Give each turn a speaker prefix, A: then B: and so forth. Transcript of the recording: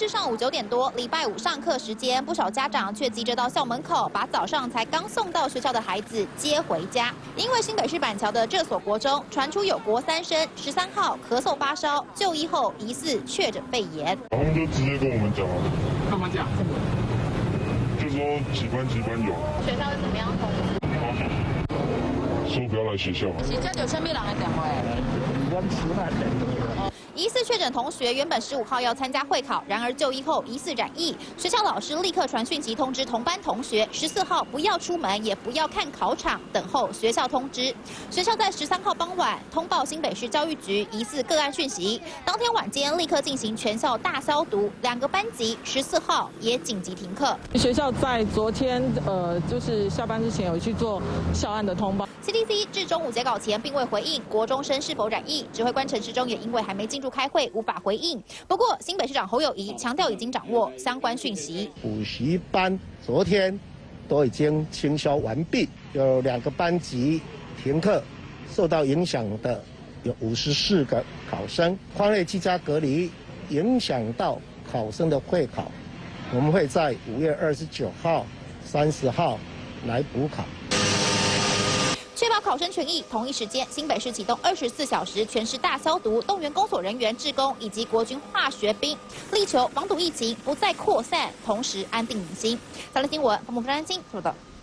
A: 是上午9点多，礼拜5上课时间，不少家长却急着到校门口，把早上才刚送到学校的孩子接回家。因为新北市板桥的这所国中传出有国3生13号咳嗽发烧，就医后疑似确诊肺炎。
B: 他们就直接跟我们讲了，
C: 干嘛讲？
B: 就说几班有。
A: 学校是怎么样通知？
B: 说不要来学校。
D: 是这有什么人的电话？
A: 疑似确诊同学原本15号要参加会考，然而就医后疑似染疫，学校老师立刻传讯息通知同班同学14号不要出门，也不要看考场，等候学校通知。学校在13号傍晚通报新北市教育局疑似个案讯息，当天晚间立刻进行全校大消毒，2个班级14号也紧急停课。
E: 学校在昨天就是下班之前有去做校案的通报。
A: CDC 至中午截稿前并未回应国中生是否染疫，指挥官陈时中也因为还没进入开会，无法回应。不过，新北市长侯友宜强调已经掌握相关讯息。
F: 补习班昨天都已经清消完毕，有2个班级停课，受到影响的有54个考生，宽类居家隔离影响到考生的会考，我们会在5月29号、30号来补考。
A: 确保考生权益，同一时间，新北市启动24小时全市大消毒，动员公所人员、志工以及国军化学兵，力求防堵疫情不再扩散，同时安定民心。3立新闻，彭博安心报道。